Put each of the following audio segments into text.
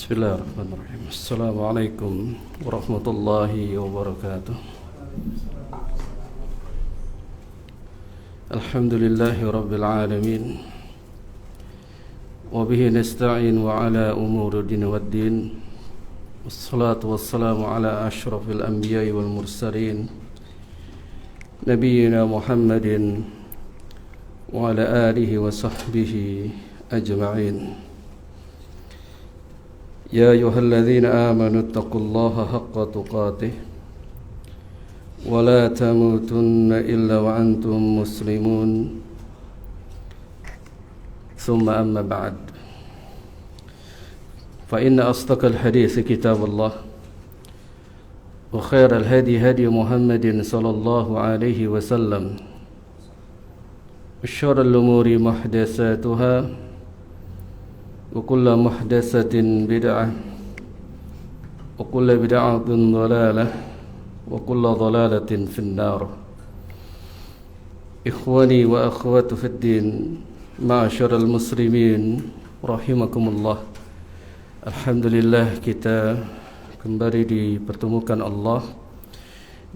Bismillahirrahmanirrahim. Assalamualaikum warahmatullahi wabarakatuh. Alhamdulillahi rabbil alamin. Wa bihi nasta'in wa ala umuri din waddin. Wassalatu wassalamu ala asyrafil anbiya'i wal mursalin. Nabiyyina Muhammadin wa ala alihi wa sahbihi ajma'in. يا أيها الذين آمنوا اتقوا الله حق تقاته ولا تموتن إلا وأنتم مسلمون ثم أما بعد فإن أصدق الحديث كتاب الله وخير الهدي هدي محمد صلى الله عليه وسلم وشر الأمور محدثاتها وكل محدثة بدعة وكل بدعة ضلالة وكل ضلالة في النار. إخواني وأخواتي في الدين معاشر المسلمين rahimakumullah. Alhamdulillah kita kembali dipertemukan Allah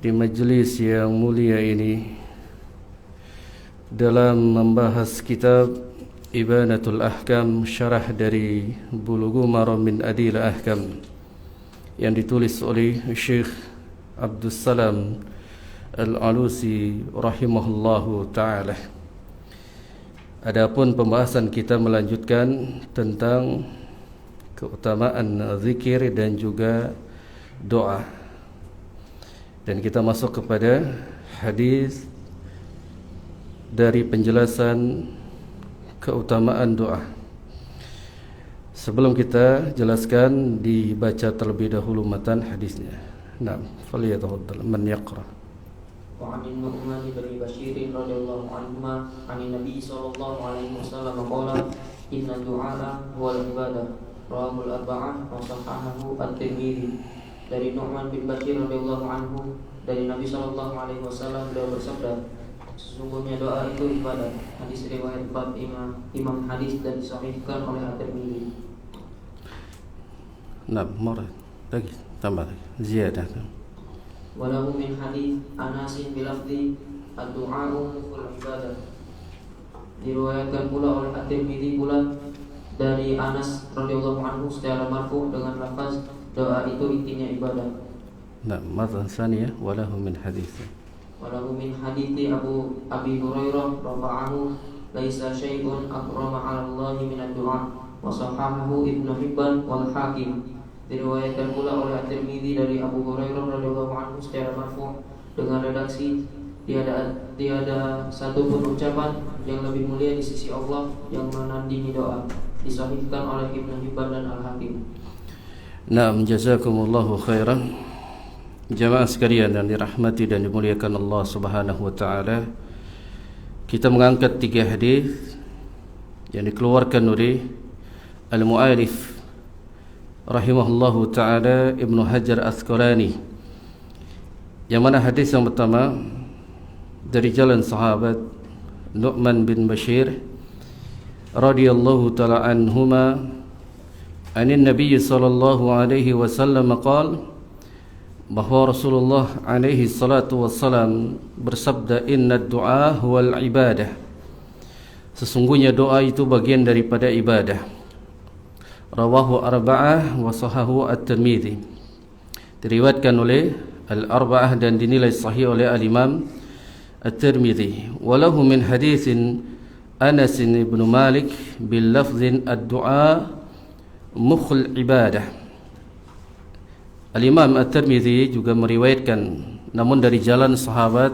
di majlis yang mulia ini dalam membahas kitab Ibanatul Ahkam, syarah dari Bulughul Maram min Adil Ahkam yang ditulis oleh Syekh Abdus Salam Al-Alusi rahimahullahu ta'ala. Adapun pembahasan kita melanjutkan tentang keutamaan zikir dan juga doa. Dan kita masuk kepada hadis dari penjelasan keutamaan doa. Sebelum kita jelaskan, dibaca terlebih dahulu matan hadisnya. Naam, falyatafaddal man yaqra. Wa 'an Nu'man bin Bashir radhiyallahu anhuma 'an Nabi sallallahu alaihi wasallam qala inna du'a huwa al-ibadah rawahul arba'ah wa sahahahu at-Tirmidzi. Dari Nu'man bin Bashir radhiyallahu anhu, dari Nabi sallallahu alaihi wasallam beliau bersabda, sesungguhnya doa itu ibadah. Hadis riwayat Imam hadis dan disahihkan oleh At-Tirmidzi. Nah, marah lagi tambah lagi ziyadah. Walahu min hadis Anas bi lafzi ad-du'a mukhul ibadah. Diriwayatkan pula oleh At-Tirmidzi pula dari Anas radhiyallahu anhu secara marfu dengan lafaz doa itu intinya ibadah. Nah, marah tsaniyah walahu min hadis. Walahu min hadithi Abi Hurairah rafa'ahu laisa syai'un akrama 'ala Allah min ad-du'a wa sahahahu Ibnu Hibban wal Hakim. Diriwayatkan pula oleh At-Tirmidzi dari Abu Hurairah radhiyallahu anhu secara marfu dengan redaksi tiada satu pun ucapan yang lebih mulia di sisi Allah yang menandingi doa. Disahihkan oleh Ibnu Hibban dan Al-Hakim. Naam, jazakumullahu khairan. Jamaah sekalian yang dirahmati dan dimuliakan Allah Subhanahu wa taala, kita mengangkat 3 hadis yang dikeluarkan oleh al-mu'allif rahimahullahu taala Ibnu Hajar Asqalani. Yang mana hadis yang pertama dari jalan sahabat Nu'man bin Bashir radhiyallahu taala anhuma anin Nabi sallallahu alaihi wasallam qala, bahwa Rasulullah alaihi salatu wassalam bersabda, inna du'a huwal ibadah, sesungguhnya doa itu bagian daripada ibadah. Rawahu arba'ah wa sahahu at-Tirmidzi. Diriwayatkan oleh al-arba'ah dan dinilai sahih oleh al-Imam at-Tirmidzi. Walahu min haditsin Anas bin Malik bil lafzin ad-du'a mukhul ibadah. Al-Imam At-Tirmidzi juga meriwayatkan namun dari jalan sahabat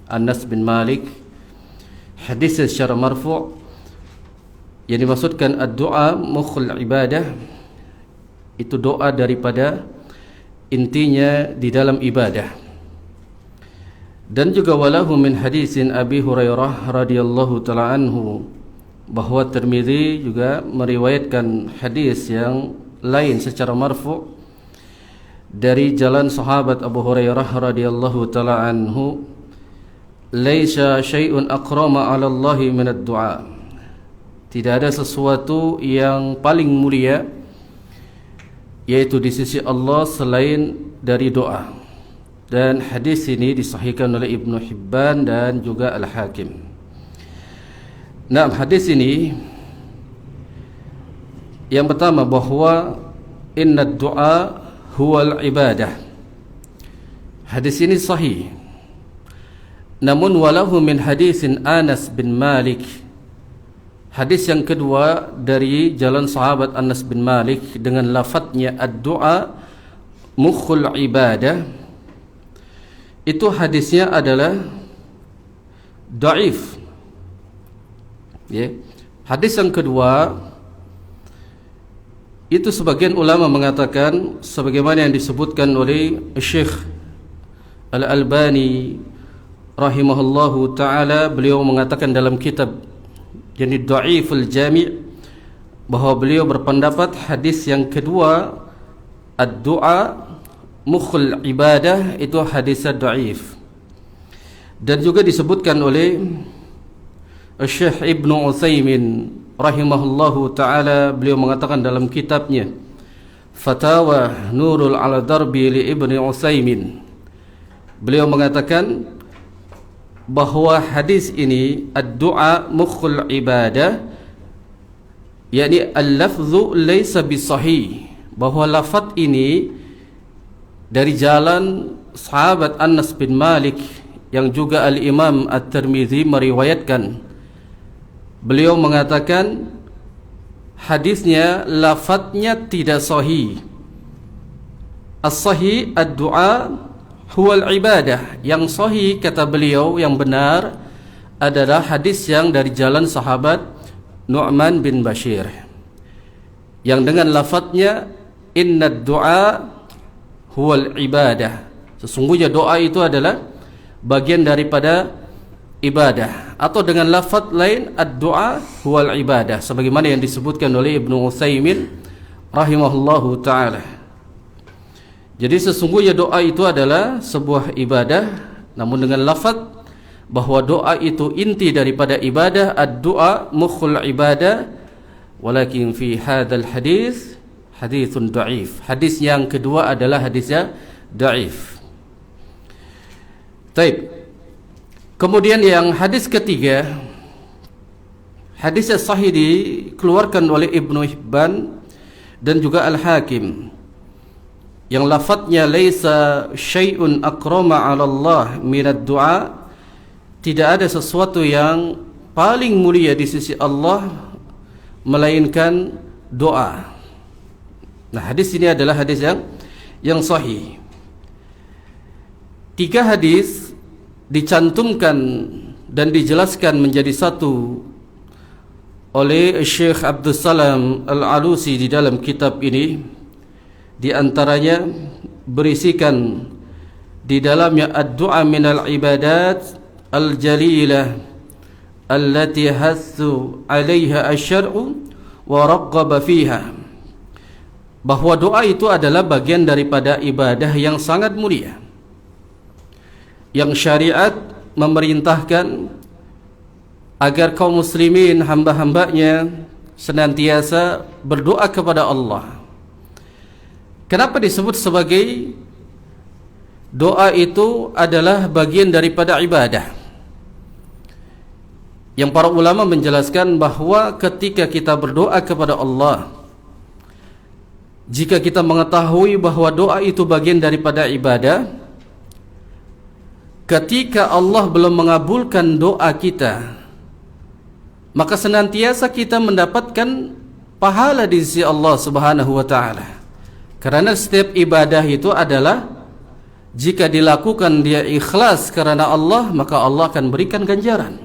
Anas bin Malik hadis secara marfu' yang dimaksudkan ad-du'a mukhul ibadah, itu doa daripada intinya di dalam ibadah. Dan juga walahu min hadisin Abi Hurairah radhiyallahu ta'ala anhu, bahwa Tirmidzi juga meriwayatkan hadis yang lain secara marfu' dari jalan sahabat Abu Hurairah radhiyallahu taala anhu, laisa syai'un akrama 'ala Allah min ad-du'a. Tidak ada sesuatu yang paling mulia yaitu di sisi Allah selain dari doa. Dan hadis ini disahihkan oleh Ibnu Hibban dan juga Al-Hakim. Nah, hadis ini yang pertama bahwa inna du'a huwal ibadah. Hadis ini sahih. Namun walahu min hadisin Anas bin Malik. Hadis yang kedua dari jalan sahabat Anas bin Malik dengan lafadznya ad-du'a mukhul ibadah. Itu hadisnya adalah dhaif. Ya. Hadis yang kedua itu sebagian ulama mengatakan sebagaimana yang disebutkan oleh Syekh Al-Albani rahimahullahu taala, beliau mengatakan dalam kitab yani Dhaiful Jami' bahwa beliau berpendapat hadis yang kedua ad-du'a mukhul ibadah itu hadis dhaif. Dan juga disebutkan oleh Syekh Ibnu Utsaimin rahimahullahu taala, beliau mengatakan dalam kitabnya Fatawa Nurul ala Darbi li Ibnu Utsaimin, beliau mengatakan bahwa hadis ini ad-du'a mukhul ibadah, yakni al-lafzu laysa bisahih, bahwa lafaz ini dari jalan sahabat Anas bin Malik yang juga al-Imam At-Tirmidzi meriwayatkan. Beliau mengatakan hadisnya lafadznya tidak sahih. As-sahih ad-du'a huwal ibadah. Yang sahih kata beliau yang benar adalah hadis yang dari jalan sahabat Nu'man bin Bashir yang dengan lafadznya innad du'a huwal ibadah. Sesungguhnya doa itu adalah bagian daripada ibadah, atau dengan lafaz lain ad-du'a huwal ibadah sebagaimana yang disebutkan oleh Ibnu Utsaimin rahimahullahu taala. Jadi sesungguhnya doa itu adalah sebuah ibadah, namun dengan lafaz bahwa doa itu inti daripada ibadah, ad-du'a mukhul ibadah, walakin fi hadzal hadis haditsun dhaif. Hadis yang kedua adalah hadisnya dhaif. Baik. Kemudian yang hadis ketiga, hadis yang sahih dikeluarkan oleh Ibnu Hibban dan juga Al-Hakim, yang lafadznya laisa syai'un akrama 'ala Allah minad du'a, tidak ada sesuatu yang paling mulia di sisi Allah melainkan doa. Nah, hadis ini adalah hadis yang sahih. Tiga hadis dicantumkan dan dijelaskan menjadi satu oleh Syekh Abdul Salam Al-Alusi di dalam kitab ini. Di antaranya berisikan di dalamnya ad-du'a minal ibadat al-jalilah allati hassu 'alaiha asy-syar'u wa raghaba fiha, bahwa doa itu adalah bagian daripada ibadah yang sangat mulia, yang syariat memerintahkan agar kaum muslimin hamba-hambanya senantiasa berdoa kepada Allah. Kenapa disebut sebagai doa itu adalah bagian daripada ibadah? Yang para ulama menjelaskan bahwa ketika kita berdoa kepada Allah, jika kita mengetahui bahwa doa itu bagian daripada ibadah, ketika Allah belum mengabulkan doa kita, maka senantiasa kita mendapatkan pahala di sisi Allah Subhanahu wa taala. Karena setiap ibadah itu adalah jika dilakukan dia ikhlas karena Allah, maka Allah akan berikan ganjaran.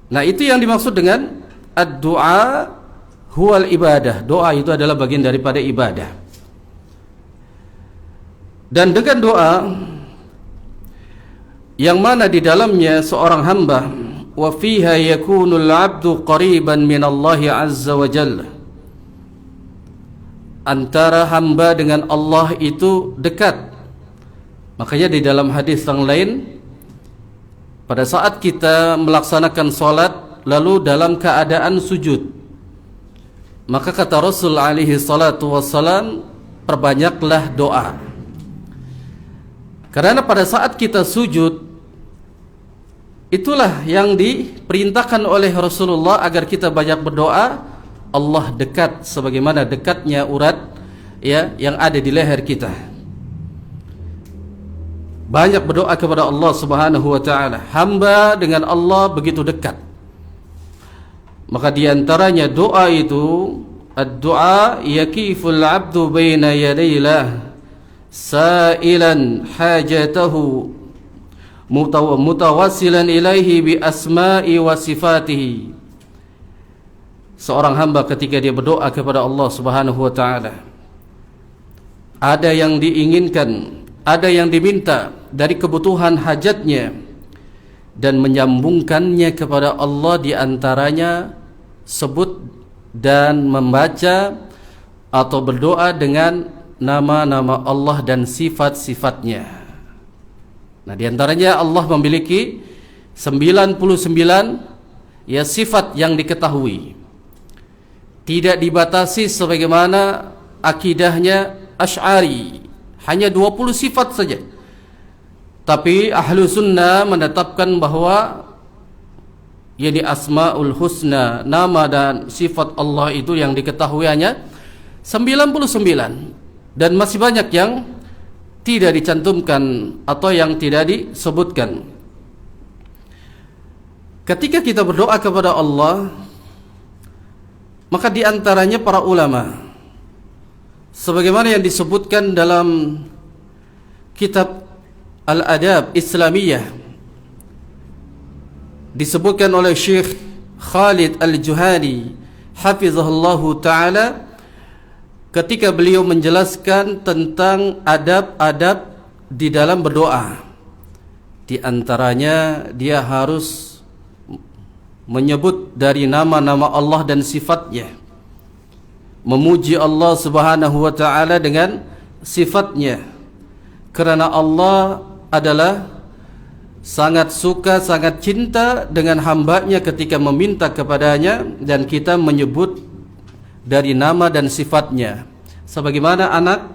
Nah, itu yang dimaksud dengan ad-du'a huwal ibadah. Doa itu adalah bagian daripada ibadah. Dan dengan doa yang mana di dalamnya seorang hamba wa fiha yakunul 'abdu qariban min Allah azza wa jalla, antara hamba dengan Allah itu dekat. Makanya di dalam hadis yang lain, pada saat kita melaksanakan solat lalu dalam keadaan sujud, Maka kata Rasul alaihi salatu wassalam, perbanyaklah doa. Karena pada saat kita sujud, itulah yang diperintahkan oleh Rasulullah agar kita banyak berdoa. Allah dekat sebagaimana dekatnya urat yang ada di leher kita. Banyak berdoa kepada Allah Subhanahu wa taala. Hamba dengan Allah begitu dekat. Maka di antaranya doa itu, ad-du'a yakiful 'abdu baina yadayillah sa'ilan hajatahu mutawassilan ilaihi bi asma'i wa sifatihi. Seorang hamba ketika dia berdoa kepada Allah Subhanahu wa taala, ada yang diinginkan, ada yang diminta dari kebutuhan hajatnya, dan menyambungkannya kepada Allah, di antaranya sebut dan membaca atau berdoa dengan nama-nama Allah dan sifat-sifatnya. Nah, di antaranya Allah memiliki 99 sifat yang diketahui. Tidak dibatasi sebagaimana akidahnya Asy'ari, hanya 20 sifat saja. Tapi ahlu sunnah menetapkan bahwa asmaul husna, nama dan sifat Allah itu yang diketahui hanya 99, dan masih banyak yang tidak dicantumkan atau yang tidak disebutkan. Ketika kita berdoa kepada Allah, maka di antaranya para ulama, sebagaimana yang disebutkan dalam kitab Al-Adab Islamiyah, disebutkan oleh Syekh Khalid Al-Juhani hafizahullahu ta'ala, ketika beliau menjelaskan tentang adab-adab di dalam berdoa. Di antaranya dia harus menyebut dari nama-nama Allah dan sifatnya, memuji Allah Subhanahu wa ta'ala dengan sifatnya, karena Allah adalah sangat suka, sangat cinta dengan hambanya ketika meminta kepadanya, dan kita menyebut dari nama dan sifatnya. Sebagaimana anak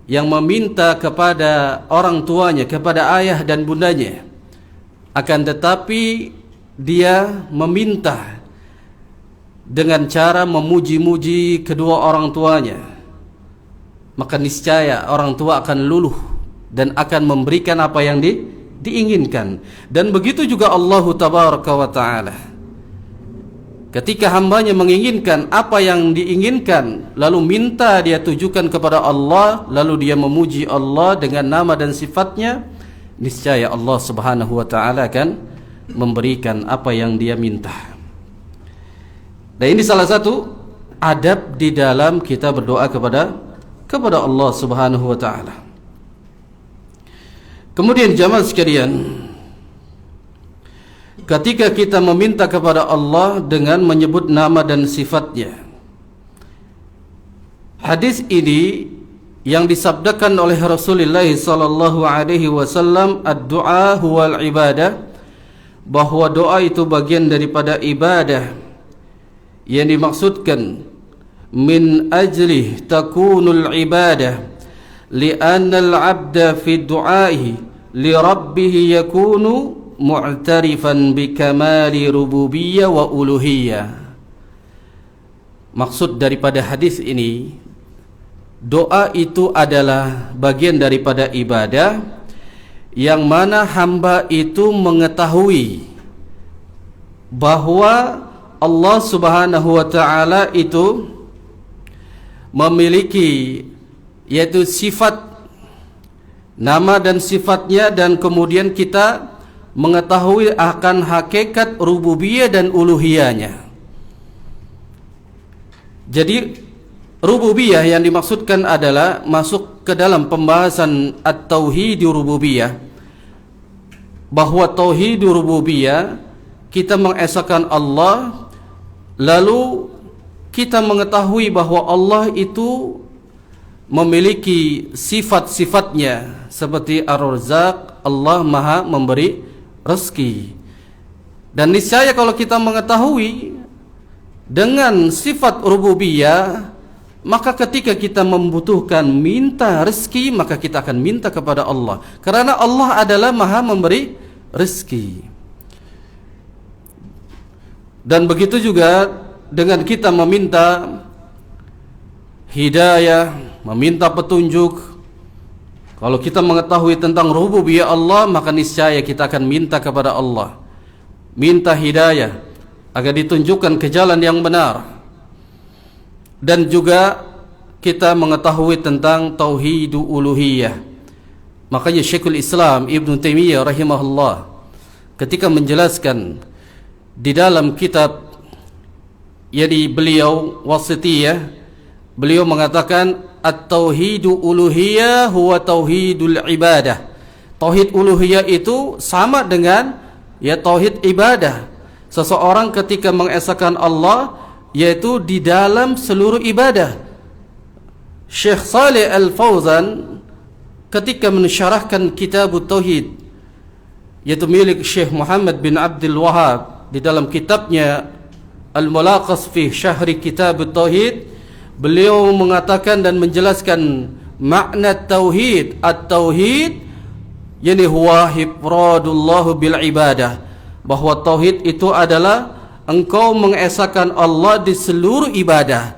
yang meminta kepada orang tuanya, kepada ayah dan bundanya, akan tetapi dia meminta dengan cara memuji-muji kedua orang tuanya, maka niscaya orang tua akan luluh dan akan memberikan apa yang diinginkan. Dan begitu juga Allah Tabaraka wa Ta'ala, ketika hambanya menginginkan apa yang diinginkan, lalu minta dia tujukan kepada Allah, lalu dia memuji Allah dengan nama dan sifatnya, niscaya Allah Subhanahu wa Ta'ala akan memberikan apa yang dia minta. Dan ini salah satu adab di dalam kita berdoa kepada Allah Subhanahu wa Ta'ala. Kemudian jamaah sekalian, ketika kita meminta kepada Allah dengan menyebut nama dan sifatnya, hadis ini yang disabdakan oleh Rasulullah sallallahu alaihi wasallam, ad-du'a huwal ibadah, bahwa doa itu bagian daripada ibadah. Yang dimaksudkan min ajlih takunul ibadah, li'anna al-'abda fi du'aihi li rabbih yakunu mu'tarifan bi kamali rububiyyah wa uluhiyyah. Maksud daripada hadis ini, doa itu adalah bagian daripada ibadah yang mana hamba itu mengetahui bahwa Allah Subhanahu wa Ta'ala itu memiliki yaitu sifat, nama dan sifatnya, dan kemudian kita mengetahui akan hakikat rububiyah dan uluhiyahnya. Jadi rububiyah yang dimaksudkan adalah masuk ke dalam pembahasan at-tauhid rububiyah, bahwa tauhid rububiyah kita mengesahkan Allah, lalu kita mengetahui bahwa Allah itu memiliki sifat-sifatnya seperti Ar-Razzaq, Allah Maha memberi rezeki. Dan niscaya kalau kita mengetahui dengan sifat rububiyah, maka ketika kita membutuhkan minta rezeki, maka kita akan minta kepada Allah, karena Allah adalah Maha memberi rezeki. Dan begitu juga dengan kita meminta hidayah, meminta petunjuk. Kalau kita mengetahui tentang rububiyah Allah, maka niscaya kita akan minta kepada Allah, minta hidayah agar ditunjukkan ke jalan yang benar. Dan juga kita mengetahui tentang tauhidul uluhiyah. Makanya Syekhul Islam Ibn Taimiyah rahimahullah ketika menjelaskan di dalam kitab beliau Wasithiyah, beliau mengatakan at-tauhidul uluhiyah huwa tauhidul ibadah. Tauhid uluhiyah itu sama dengan tauhid ibadah. Seseorang ketika mengesahkan Allah, yaitu di dalam seluruh ibadah. Syekh Saleh Al-Fauzan ketika mensyarahkan kitab tauhid, yaitu milik Syekh Muhammad bin Abdul Wahhab, di dalam kitabnya Al-Mulaqas fi Syahri Kitab Tauhid, beliau mengatakan dan menjelaskan makna tauhid. At-tauhid yani huwa ifradullah bil ibadah, bahwa tauhid itu adalah engkau mengesahkan Allah di seluruh ibadah.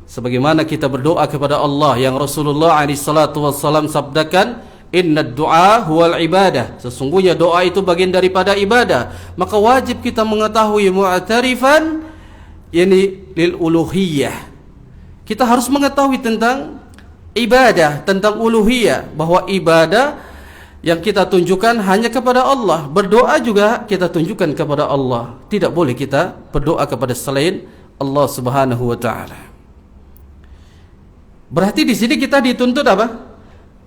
Sebagaimana kita berdoa kepada Allah yang Rasulullah SAW sabdakan, inna du'a huwal ibadah, sesungguhnya doa itu bagian daripada ibadah. Maka wajib kita mengetahui mu'tarifan yani lil uluhiyah. Kita harus mengetahui tentang ibadah, tentang uluhiyah, bahwa ibadah yang kita tunjukkan hanya kepada Allah. Berdoa juga kita tunjukkan kepada Allah. Tidak boleh kita berdoa kepada selain Allah Subhanahu wa taala. Berarti di sini kita dituntut apa?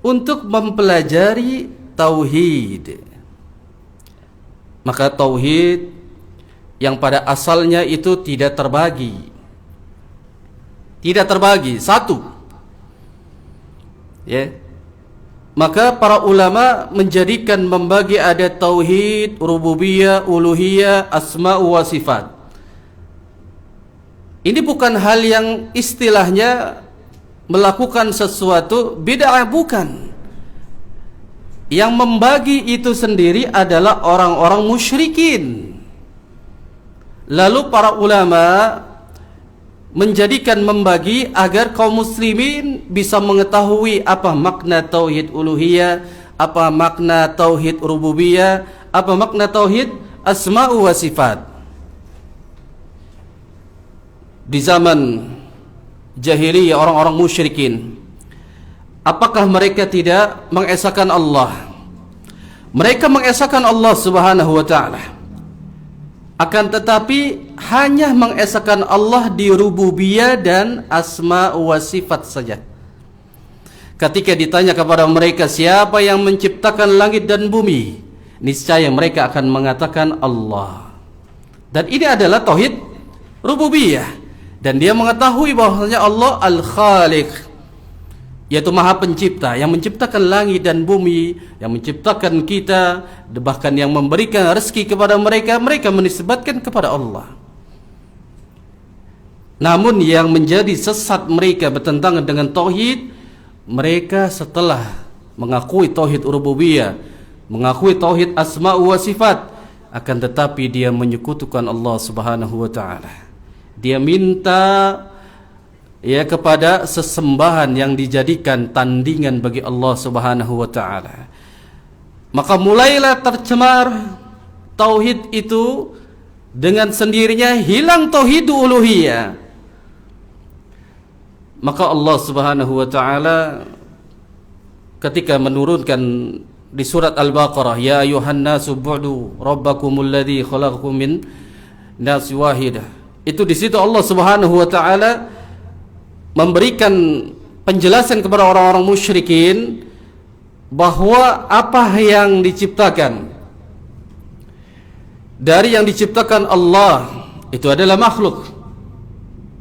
Untuk mempelajari tauhid. Maka tauhid yang pada asalnya itu tidak terbagi. Tidak terbagi, satu. Maka para ulama menjadikan membagi ada tauhid, rububiyah, uluhiyah, asma wa sifat. Ini bukan hal yang istilahnya melakukan sesuatu bid'ah, bukan. Yang membagi itu sendiri adalah orang-orang musyrikin. Lalu para ulama menjadikan membagi agar kaum muslimin bisa mengetahui apa makna tauhid uluhiyah, apa makna tauhid rububiyah, apa makna tauhid asma wa sifat. Di zaman jahiliyah orang-orang musyrikin, apakah mereka tidak mengesahkan Allah? Mereka mengesahkan Allah Subhanahu wa taala. Akan tetapi hanya mengesahkan Allah di rububiyah dan asma wa sifat saja. Ketika ditanya kepada mereka siapa yang menciptakan langit dan bumi, niscaya mereka akan mengatakan Allah. Dan ini adalah tauhid rububiyah. Dan dia mengetahui bahwasanya Allah Al-Khaliq, yaitu Maha Pencipta, yang menciptakan langit dan bumi, yang menciptakan kita, bahkan yang memberikan rezeki kepada mereka. Mereka menisbatkan kepada Allah. Namun yang menjadi sesat mereka bertentangan dengan tauhid, mereka setelah mengakui tauhid rububiyah, mengakui tauhid asma wa sifat, akan tetapi dia menyekutukan Allah Subhanahu wa taala. Dia minta kepada sesembahan yang dijadikan tandingan bagi Allah Subhanahu wa taala. Maka mulailah tercemar tauhid itu, dengan sendirinya hilang tauhid uluhiyah. Maka Allah Subhanahu wa taala ketika menurunkan di surat Al-Baqarah, ya ayuhan nasu bu'du rabbakumul ladzi khalaqakum min nafsin wahidah. Itu di situ Allah Subhanahu wa taala memberikan penjelasan kepada orang-orang musyrikin bahwa apa yang diciptakan dari yang diciptakan Allah itu adalah makhluk.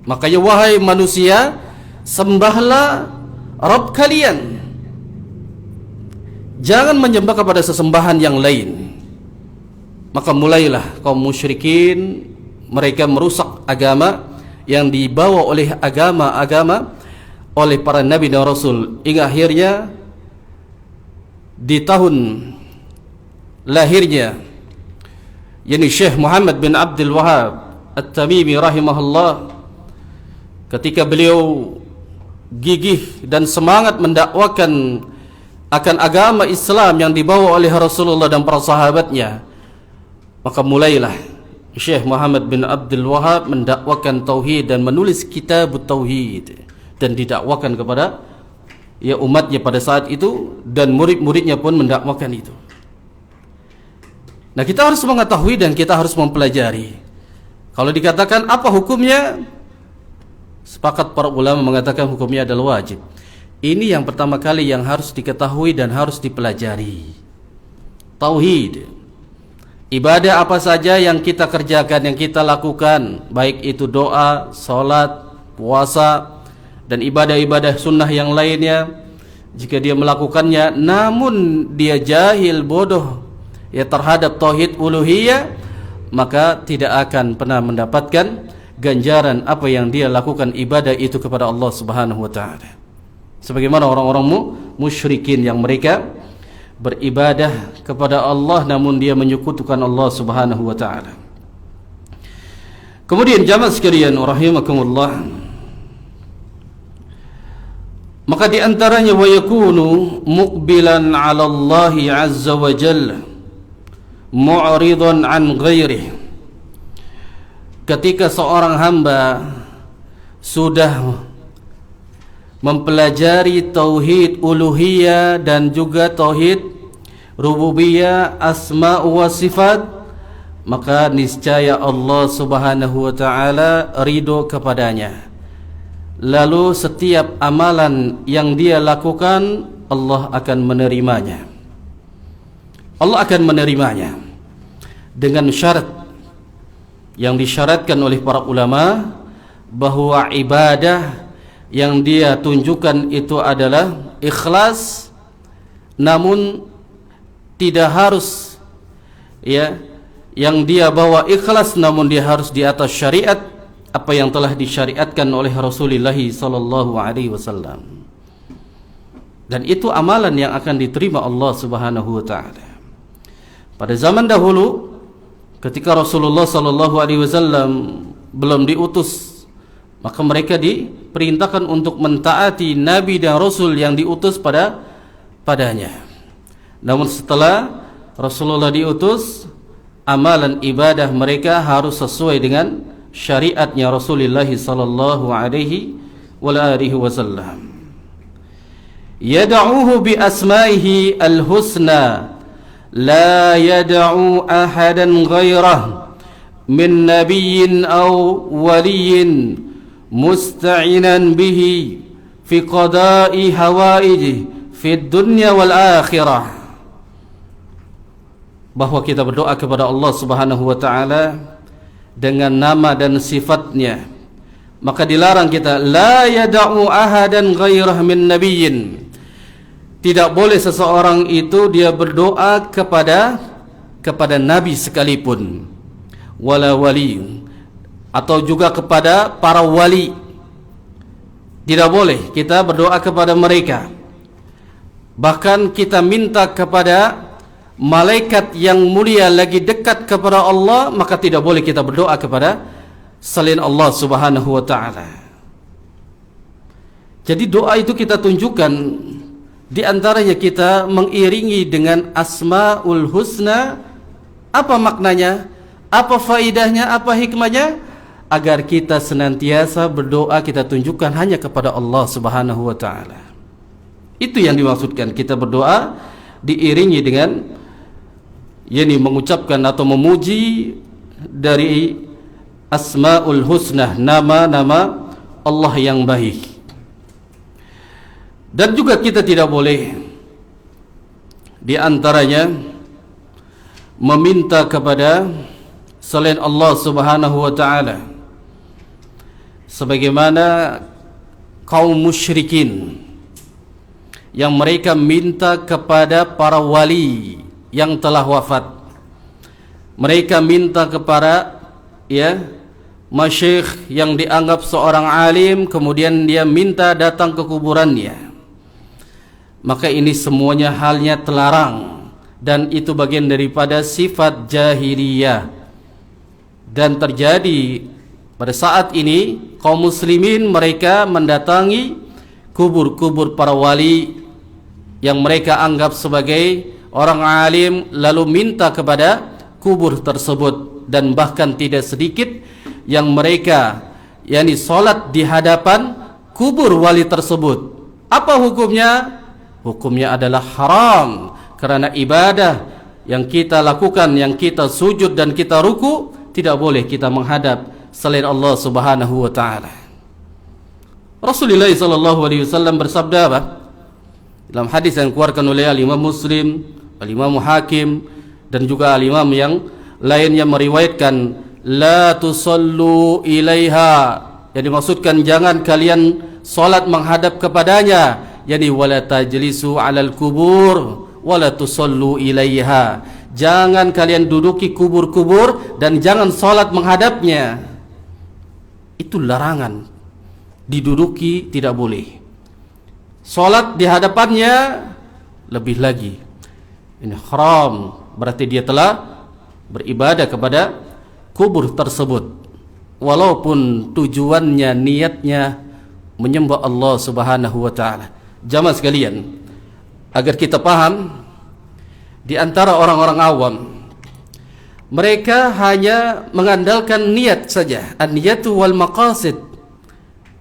Makanya wahai manusia, sembahlah Rabb kalian, jangan menyembah kepada sesembahan yang lain. Maka mulailah kaum musyrikin mereka merusak agama yang dibawa oleh agama oleh para nabi dan rasul, hingga akhirnya di tahun lahirnya yakni Syekh Muhammad bin Abdul Wahab At-Tamimi rahimahullah, ketika beliau gigih dan semangat mendakwakan akan agama Islam yang dibawa oleh Rasulullah dan para sahabatnya, maka mulailah Syekh Muhammad bin Abdul Wahab mendakwakan tauhid dan menulis kitab tauhid dan didakwakan kepada umatnya pada saat itu, dan murid-muridnya pun mendakwakan itu. Nah, kita harus mengetahui dan kita harus mempelajari. Kalau dikatakan apa hukumnya, sepakat para ulama mengatakan hukumnya adalah wajib. Ini yang pertama kali yang harus diketahui dan harus dipelajari. Tauhid. Ibadah apa saja yang kita kerjakan, yang kita lakukan, baik itu doa, salat, puasa, dan ibadah-ibadah sunnah yang lainnya, jika dia melakukannya namun dia jahil, bodoh terhadap tauhid uluhiyah, maka tidak akan pernah mendapatkan ganjaran apa yang dia lakukan ibadah itu kepada Allah Subhanahu wa taala. Sebagaimana orang-orang musyrikin yang mereka beribadah kepada Allah namun dia menyekutukan Allah Subhanahu wa taala. Kemudian jamaah sekalian rahimakumullah, maka di antaranya wa yakunu muqbilan 'ala Allah 'azza wa jalla mu'ridan 'an ghairihi. Ketika seorang hamba sudah mempelajari tauhid uluhiyah dan juga tauhid rububiyah, asma wa sifat, maka niscaya Allah Subhanahu wa taala ridho kepadanya. Lalu setiap amalan yang dia lakukan Allah akan menerimanya. Allah akan menerimanya dengan syarat yang disyaratkan oleh para ulama, bahwa ibadah yang dia tunjukkan itu adalah ikhlas, namun tidak harus yang dia bawa ikhlas, namun dia harus di atas syariat apa yang telah disyariatkan oleh Rasulullah sallallahu alaihi wasallam. Dan itu amalan yang akan diterima Allah Subhanahu wa taala. Pada zaman dahulu ketika Rasulullah sallallahu alaihi wasallam belum diutus, maka mereka diperintahkan untuk mentaati nabi dan rasul yang diutus padanya. Namun setelah Rasulullah diutus, amalan ibadah mereka harus sesuai dengan syariatnya Rasulullah sallallahu alaihi wasallam. Yad'uhu bi asma'ihi al-husna la yad'u ahadan ghairah min nabiyyin aw waliyyin musta'inan bihi fi qada'i hawaijihi fi dunya wal akhirah. Bahwa kita berdoa kepada Allah Subhanahu wa taala dengan nama dan sifatnya, maka dilarang kita la yad'u ahadan ghairah min nabiyyin. Tidak boleh seseorang itu dia berdoa kepada nabi sekalipun, wala wali, atau juga kepada para wali. Tidak boleh kita berdoa kepada mereka. Bahkan kita minta kepada malaikat yang mulia lagi dekat kepada Allah, maka tidak boleh kita berdoa kepada selain Allah Subhanahu wa taala. Jadi doa itu kita tunjukkan, di antaranya kita mengiringi dengan asmaul husna. Apa maknanya? Apa faidahnya? Apa hikmahnya? Agar kita senantiasa berdoa kita tunjukkan hanya kepada Allah Subhanahu wa taala. Itu yang dimaksudkan kita berdoa diiringi dengan mengucapkan atau memuji dari asmaul husna, nama-nama Allah yang baik. Dan juga kita tidak boleh di antaranya meminta kepada selain Allah Subhanahu wa taala, sebagaimana kaum musyrikin yang mereka minta kepada para wali yang telah wafat. Mereka minta kepada masyayikh yang dianggap seorang alim, kemudian dia minta datang ke kuburannya, maka ini semuanya halnya terlarang, dan itu bagian daripada sifat jahiliyah. Dan terjadi pada saat ini kaum muslimin mereka mendatangi kubur-kubur para wali yang mereka anggap sebagai orang alim, lalu minta kepada kubur tersebut, dan bahkan tidak sedikit yang mereka salat di hadapan kubur wali tersebut. Apa hukumnya? Hukumnya adalah haram, karena ibadah yang kita lakukan, yang kita sujud dan kita ruku, tidak boleh kita menghadap selain Allah Subhanahu wa taala. Rasulullah sallallahu alaihi wasallam bersabda apa? Dalam hadis yang dikeluarkan oleh Imam Muslim, Imam Hakim, dan juga Imam yang lainnya meriwayatkan, la tusallu ilaiha, yang dimaksudkan jangan kalian salat menghadap kepadanya, yani wala tajlisu alal kubur wala tusallu ilaiha, jangan kalian duduki kubur-kubur dan jangan salat menghadapnya. Itu larangan, diduduki tidak boleh. Salat di hadapannya lebih lagi, ini haram, berarti dia telah beribadah kepada kubur tersebut, walaupun tujuannya, niatnya menyembah Allah Subhanahu wa taala. Jamaah sekalian, agar kita paham, di antara orang-orang awam, mereka hanya mengandalkan niat saja, an-niyatu wal maqasid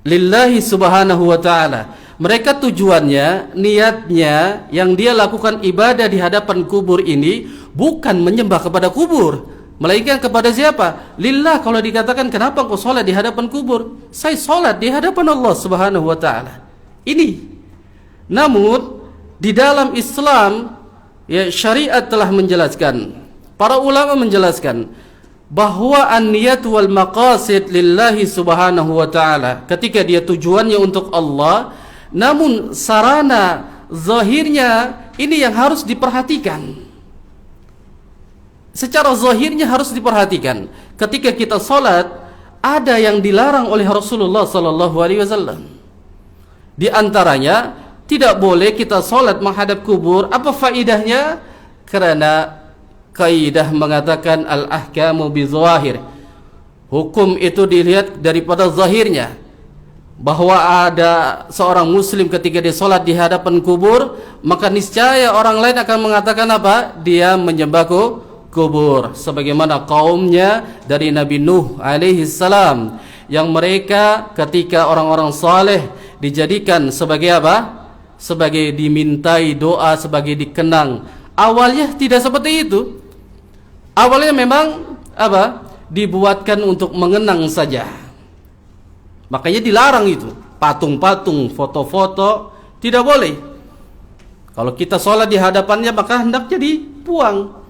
lillahi Subhanahu wa taala. Mereka tujuannya, niatnya yang dia lakukan ibadah di hadapan kubur ini bukan menyembah kepada kubur, melainkan kepada siapa? Lillah. Kalau dikatakan kenapa kau sholat di hadapan kubur? Saya sholat di hadapan Allah Subhanahu wa taala. Ini. Namun di dalam Islam, ya, syariat telah menjelaskan, para ulama menjelaskan bahwa an-niyat wal maqasid lillahi Subhanahu wa taala, ketika dia tujuannya untuk Allah, namun sarana zahirnya ini yang harus diperhatikan. Secara zahirnya harus diperhatikan. Ketika kita salat, ada yang dilarang oleh Rasulullah sallallahu alaihi wasallam. Di antaranya, tidak boleh kita salat menghadap kubur. Apa faedahnya? Karena kaidah mengatakan al-ahkamu bizahir. Hukum itu dilihat daripada zahirnya. Bahwa ada seorang muslim ketika dia salat di hadapan kubur, maka niscaya orang lain akan mengatakan apa? Dia menyembah kubur, sebagaimana kaumnya dari Nabi Nuh alaihi salam, yang mereka ketika orang-orang saleh dijadikan sebagai apa? Sebagai dimintai doa, sebagai dikenang. Awalnya tidak seperti itu. Awalnya memang apa? Dibuatkan untuk mengenang saja. Makanya dilarang itu. Patung-patung, foto-foto tidak boleh. Kalau kita sholat di hadapannya, maka hendaknya dibuang.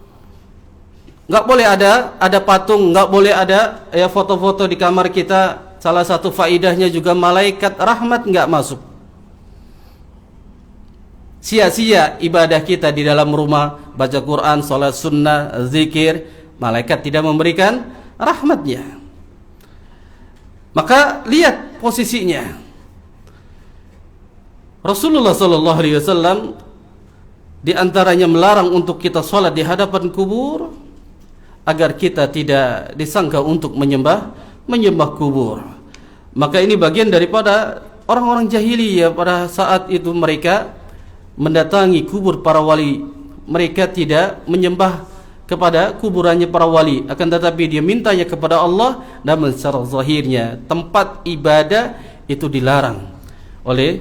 Nggak boleh ada patung, nggak boleh ada ya foto-foto di kamar kita. Salah satu faidahnya juga malaikat rahmat nggak masuk. Sia-sia ibadah kita di dalam rumah, baca Quran, sholat sunnah, zikir, malaikat tidak memberikan rahmatnya. Maka lihat posisinya. Rasulullah sallallahu alaihi wasallam di antaranya melarang untuk kita sholat di hadapan kubur agar kita tidak disangka untuk menyembah kubur. Maka ini bagian daripada orang-orang jahiliyah pada saat itu mereka mendatangi kubur para wali. Mereka tidak menyembah kepada kuburannya para wali, akan tetapi dia mintanya kepada Allah. Namun secara zahirnya tempat ibadah itu dilarang oleh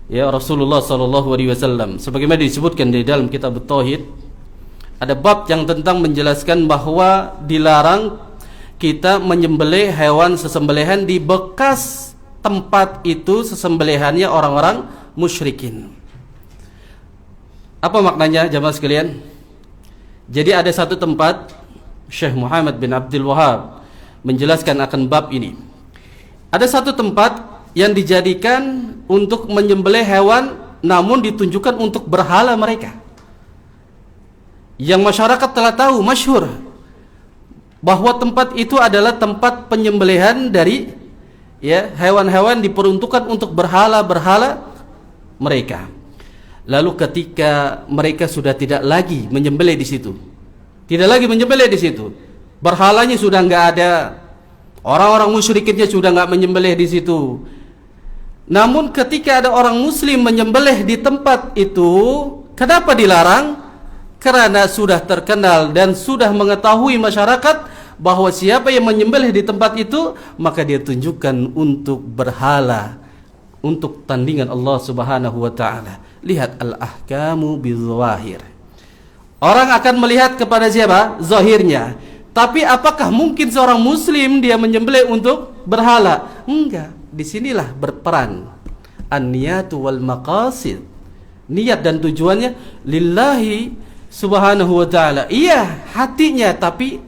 ya Rasulullah sallallahu alaihi wasallam. Sebagaimana disebutkan di dalam kitab Tauhid, ada bab yang tentang menjelaskan bahwa dilarang kita menyembelih hewan sesembelihan di bekas tempat itu sesembelihannya orang-orang musyrikin. Apa maknanya jamaah sekalian? Jadi ada satu tempat, Syekh Muhammad bin Abdul Wahab menjelaskan akan bab ini. Ada satu tempat yang dijadikan untuk menyembelih hewan, namun ditunjukkan untuk berhala mereka. Yang masyarakat telah tahu, masyhur, bahwa tempat itu adalah tempat penyembelihan dari hewan-hewan diperuntukkan untuk berhala-berhala mereka. Lalu ketika mereka sudah tidak lagi menyembelih di situ, berhalanya sudah nggak ada, orang-orang musyriknya sudah nggak menyembelih di situ. Namun ketika ada orang muslim menyembelih di tempat itu, kenapa dilarang? Karena sudah terkenal dan sudah mengetahui masyarakat bahwa siapa yang menyembelih di tempat itu, maka dia tunjukkan untuk berhala, untuk tandingan Allah Subhanahu wa taala. Lihat al-ahkamu bizawahir. Orang akan melihat kepada siapa? Zahirnya. Tapi apakah mungkin seorang muslim dia menyembelih untuk berhala? Enggak. Disinilah berperan an-niyatu wal maqasid. Niat dan tujuannya lillahi Subhanahu wa ta'ala. Iya, hatinya, tapi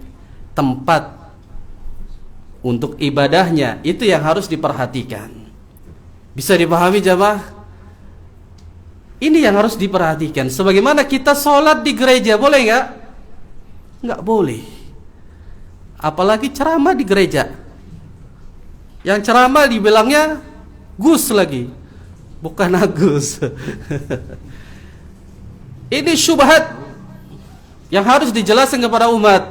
tempat untuk ibadahnya itu yang harus diperhatikan. Bisa dipahami jamaah? Ini yang harus diperhatikan. Sebagaimana kita sholat di gereja, boleh nggak? Nggak boleh. Apalagi ceramah di gereja. Yang ceramah dibilangnya Gus lagi, bukan Agus. Ini syubhat yang harus dijelaskan kepada umat.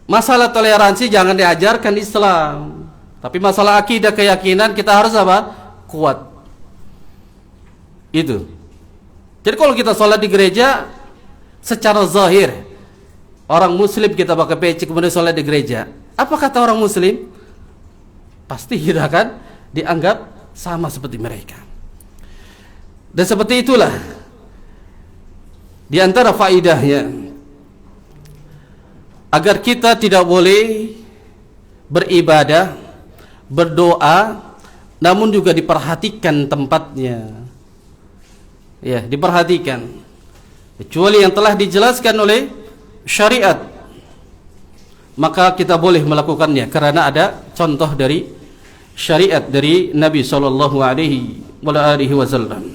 Masalah toleransi jangan diajarkan Islam, tapi masalah akidah keyakinan kita harus apa? Kuat. Itu. Jadi kalau kita sholat di gereja secara zahir, orang muslim kita pakai peci kemudian sholat di gereja, apa kata orang muslim? Pasti kita akan dianggap sama seperti mereka. Dan seperti itulah di antara faidahnya, agar kita tidak boleh beribadah, berdoa, namun juga diperhatikan tempatnya. Ya, diperhatikan. Kecuali yang telah dijelaskan oleh syariat, maka kita boleh melakukannya karena ada contoh dari syariat dari Nabi sallallahu alaihi wasallam.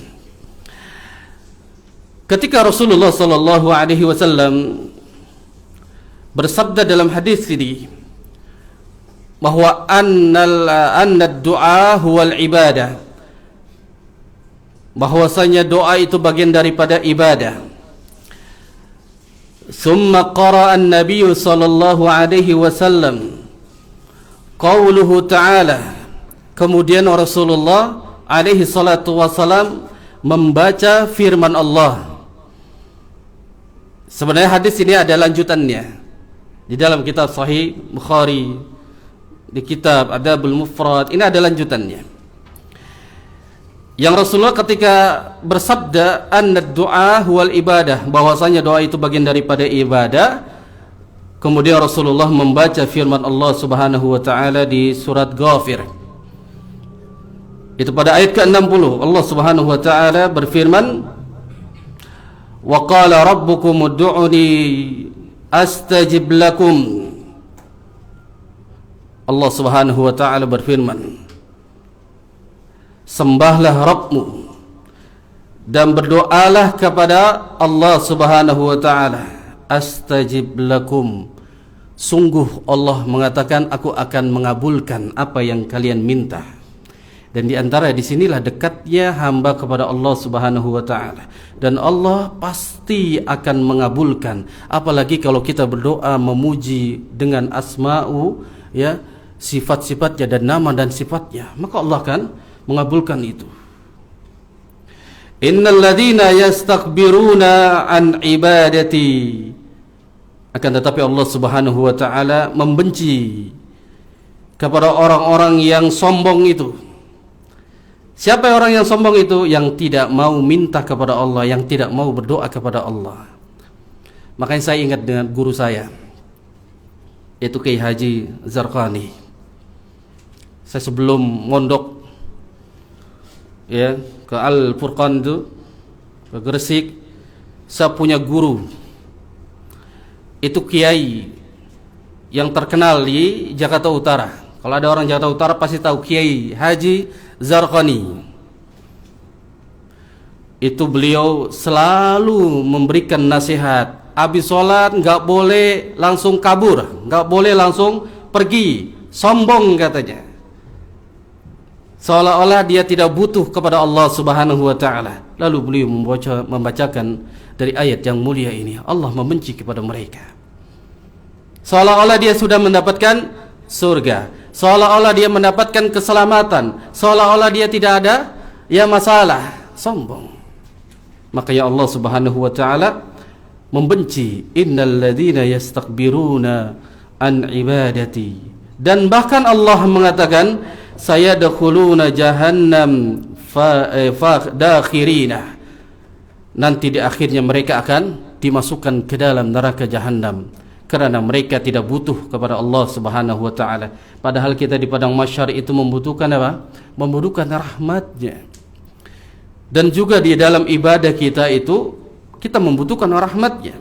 Ketika Rasulullah sallallahu alaihi wasallam bersabda dalam hadis ini bahwa anna du'a huwal ibadah, bahwasanya doa itu bagian daripada ibadah. Summa qara'a an-nabiy sallallahu alaihi wasallam qauluhu ta'ala, kemudian Rasulullah alaihi salatu wasallam membaca firman Allah. Sebenarnya hadis ini ada lanjutannya di dalam kitab Sahih Bukhari, di kitab Adabul Mufrad, ini ada lanjutannya. Yang Rasulullah ketika bersabda anna du'a huwal ibadah, bahwasanya doa itu bagian daripada ibadah, kemudian Rasulullah membaca firman Allah Subhanahu wa taala di surat Ghafir. Itu pada ayat ke-60 Allah Subhanahu wa taala berfirman, wa qala rabbukum ud'uni astajib lakum. Allah Subhanahu wa taala berfirman, sembahlah Rabbmu dan berdoalah kepada Allah Subhanahu wa taala, astajib lakum, sungguh Allah mengatakan aku akan mengabulkan apa yang kalian minta. Dan di antara disinilah dekatnya hamba kepada Allah Subhanahu wa taala, dan Allah pasti akan mengabulkan, apalagi kalau kita berdoa memuji dengan asma'u, ya, sifat-sifatnya dan nama dan sifatnya, maka Allah akan mengabulkan itu. Innal ladzina yastakbiruna an ibadati, akan tetapi Allah Subhanahu wa taala membenci kepada orang-orang yang sombong itu. Siapa orang yang sombong itu? Yang tidak mau minta kepada Allah, yang tidak mau berdoa kepada Allah. Makanya saya ingat dengan guru saya, yaitu Kiai Haji Zarqani. Saya sebelum mondok ya ke Al Furqan itu, ke Gresik, saya punya guru. Itu kiai yang terkenal di Jakarta Utara. Kalau ada orang Jakarta Utara pasti tahu Kiai Haji Zarqani. Itu beliau selalu memberikan nasihat habis sholat nggak boleh langsung kabur, nggak boleh langsung pergi, sombong katanya. Seolah-olah dia tidak butuh kepada Allah Subhanahu wa taala. Lalu beliau membacakan dari ayat yang mulia ini, Allah membenci kepada mereka. Seolah-olah dia sudah mendapatkan surga, seolah-olah dia mendapatkan keselamatan, seolah-olah dia tidak ada masalah, sombong. Maka ya Allah Subhanahu wa taala membenci innal ladzina yastakbiruna an ibadati, dan bahkan Allah mengatakan sayadkhuluna jahannam dakhirina, nanti di akhirnya mereka akan dimasukkan ke dalam neraka jahanam karena mereka tidak butuh kepada Allah Subhanahu wa taala. Padahal kita di padang mahsyar itu membutuhkan apa? Membutuhkan rahmat-Nya. Dan juga di dalam ibadah kita itu kita membutuhkan rahmat-Nya.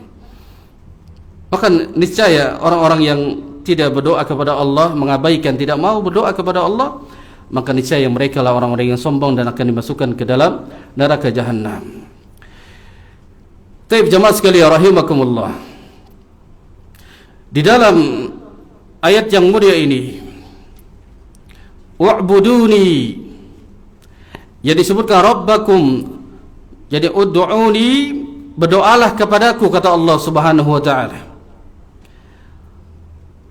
Maka niscaya orang-orang yang tidak berdoa kepada Allah, mengabaikan, tidak mau berdoa kepada Allah, maka niscaya mereka lah orang-orang yang sombong dan akan dimasukkan ke dalam neraka jahanam. Taib jamaah sekalian rahimakumullah. Di dalam ayat yang mulia ini, wa'buduni, yang disebutkan rabbakum, jadi ud'uni, berdoalah kepadaku, kata Allah Subhanahu wa taala.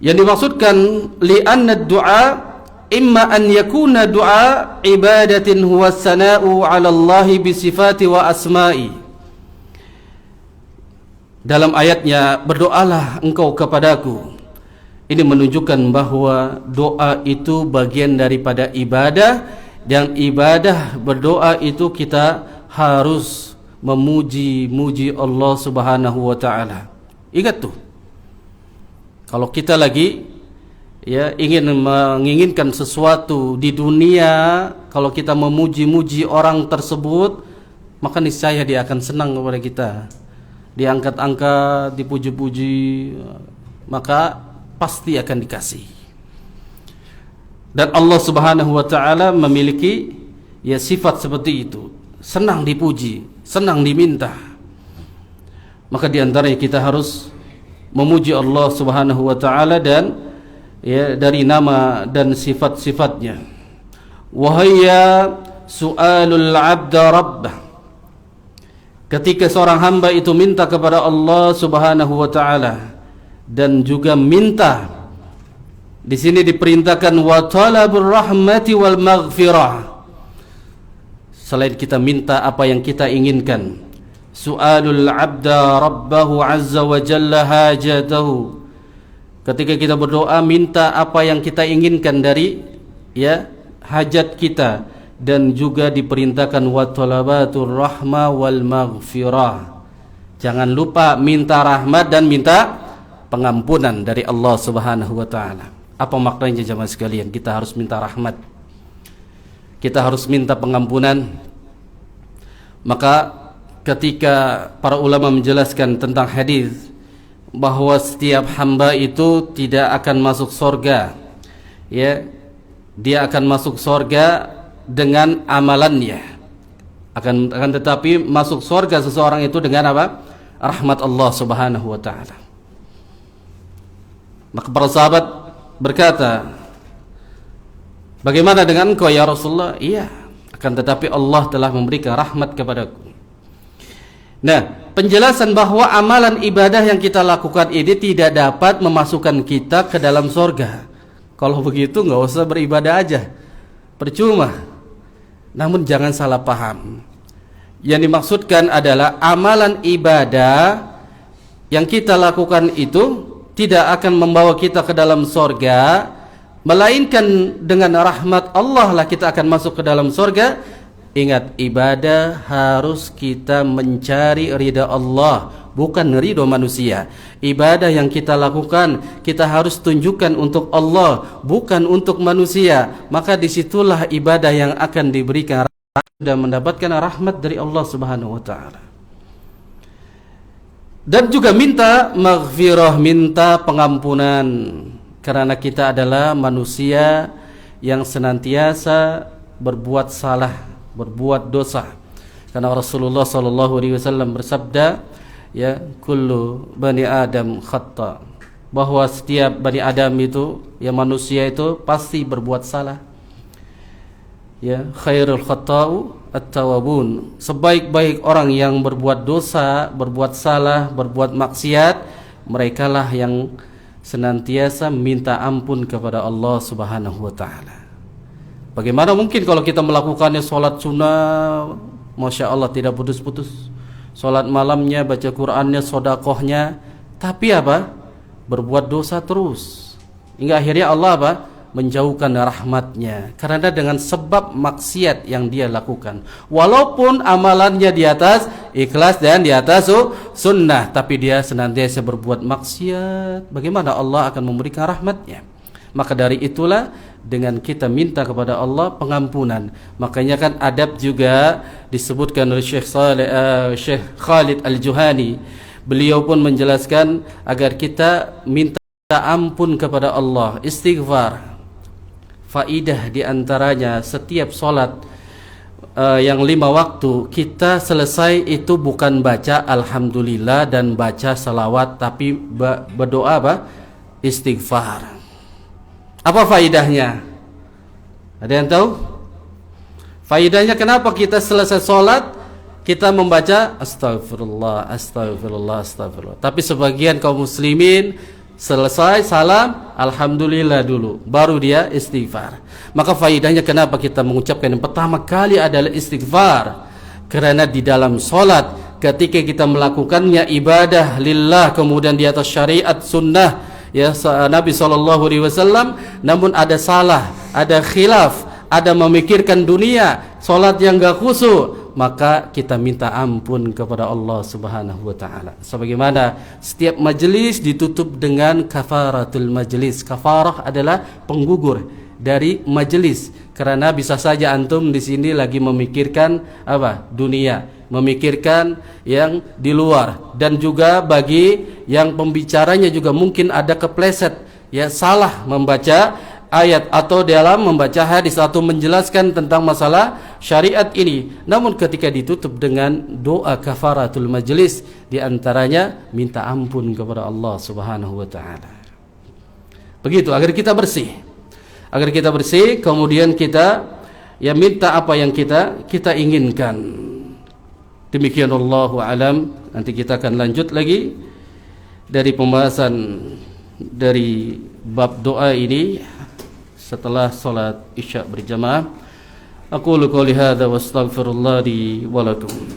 Yang dimaksudkan li'anna ad-du'a imma an yakuna du'a ibadatin huwa sana'u 'ala Allah bi sifati wa asma'i. Dalam ayatnya berdoalah engkau kepadaku, ini menunjukkan bahwa doa itu bagian daripada ibadah. Dan ibadah berdoa itu kita harus memuji Allah Subhanahu wa taala. Ingat tuh, kalau kita lagi ingin menginginkan sesuatu di dunia, kalau kita memuji orang tersebut, maka niscaya dia akan senang kepada kita, diangkat-angkat, dipuji-puji, maka pasti akan dikasih. Dan Allah Subhanahu wa taala memiliki sifat seperti itu, senang dipuji, senang diminta. Maka di antaranya kita harus memuji Allah Subhanahu wa taala dan dari nama dan sifat-sifatnya. Wahaya su'alul 'abda rabbah, ketika seorang hamba itu minta kepada Allah Subhanahu wa taala dan juga minta. Di sini diperintahkan wa talabur rahmati wal maghfirah. Selain kita minta apa yang kita inginkan, su'alul 'abda rabbahu 'azza wa jalla hajatahu. Ketika kita berdoa, minta apa yang kita inginkan dari hajat kita, dan juga diperintahkan wa talabatur rahma wal maghfirah. Jangan lupa minta rahmat dan minta pengampunan dari Allah Subhanahu wa taala. Apa maknanya jemaah sekalian? Kita harus minta rahmat, kita harus minta pengampunan. Maka ketika para ulama menjelaskan tentang hadis bahwa setiap hamba itu tidak akan masuk surga, dia akan masuk surga dengan amalannya, akan tetapi masuk surga seseorang itu dengan apa? Rahmat Allah Subhanahu wa taala. Maka para sahabat berkata, bagaimana dengan engkau ya Rasulullah? Iya, akan tetapi Allah telah memberikan rahmat kepadaku. Nah, penjelasan bahwa amalan ibadah yang kita lakukan ini tidak dapat memasukkan kita ke dalam surga. Kalau begitu nggak usah beribadah aja, percuma. Namun jangan salah paham. Yang dimaksudkan adalah amalan ibadah yang kita lakukan itu tidak akan membawa kita ke dalam surga, melainkan dengan rahmat Allah lah kita akan masuk ke dalam surga. Ingat, ibadah harus kita mencari ridha Allah, bukan ridha manusia. Ibadah yang kita lakukan, kita harus tunjukkan untuk Allah, bukan untuk manusia. Maka disitulah ibadah yang akan diberikan dan mendapatkan rahmat dari Allah Subhanahu wa taala. Dan juga minta maghfirah, minta pengampunan, karena kita adalah manusia yang senantiasa berbuat salah, berbuat dosa. Karena Rasulullah SAW bersabda, ya, kullu bani Adam khata, bahwa setiap bani Adam itu, ya manusia itu pasti berbuat salah. Ya, khairul khata'u at-tawwabun. Sebaik-baik orang yang berbuat dosa, berbuat salah, berbuat maksiat, merekalah yang senantiasa minta ampun kepada Allah Subhanahu wa taala. Bagaimana mungkin kalau kita melakukannya salat sunnah, Masya Allah tidak putus-putus, salat malamnya, baca Qur'annya, sedekahnya, tapi apa? Berbuat dosa terus. Hingga akhirnya Allah apa? Menjauhkan rahmatnya, karena dengan sebab maksiat yang dia lakukan. Walaupun amalannya di atas ikhlas dan di atas sunnah, tapi dia senantiasa berbuat maksiat, bagaimana Allah akan memberikan rahmatnya? Maka dari itulah dengan kita minta kepada Allah pengampunan. Makanya kan adab juga disebutkan oleh Syekh Khalid Al-Juhani. Beliau pun menjelaskan agar kita minta ampun kepada Allah, istighfar. Faidah diantaranya setiap solat yang 5 waktu kita selesai itu bukan baca alhamdulillah dan baca salawat, tapi berdoa apa? Istighfar. Apa faidahnya? Ada yang tahu? Faidahnya kenapa kita selesai solat kita membaca astagfirullah, astagfirullah, astagfirullah. Tapi sebagian kaum muslimin selesai salam alhamdulillah dulu, baru dia istighfar. Maka faidahnya kenapa kita mengucapkan yang pertama kali adalah istighfar? Karena di dalam solat ketika kita melakukannya ibadah lillah, kemudian di atas syariat sunnah ya Nabi SAW, namun ada salah, ada khilaf, ada memikirkan dunia, solat yang gak khusyuk, maka kita minta ampun kepada Allah Subhanahu wa taala. Sebagaimana setiap majelis ditutup dengan kafaratul majelis. Kafarah adalah penggugur dari majelis, karena bisa saja antum di sini lagi memikirkan apa? Dunia, memikirkan yang di luar, dan juga bagi yang pembicaranya juga mungkin ada kepleset, ya salah membaca ayat atau dalam membaca hadis atau menjelaskan tentang masalah syariat ini. Namun ketika ditutup dengan doa kafaratul majlis, diantaranya minta ampun kepada Allah Subhanahu wa taala. Begitu agar kita bersih. Agar kita bersih, kemudian kita ya minta apa yang kita inginkan. Demikian wallahu alam. Nanti kita akan lanjut lagi dari pembahasan dari bab doa ini setelah salat Isya berjamaah. Aqulu qouli hadza wa astaghfirullah li wa lakum.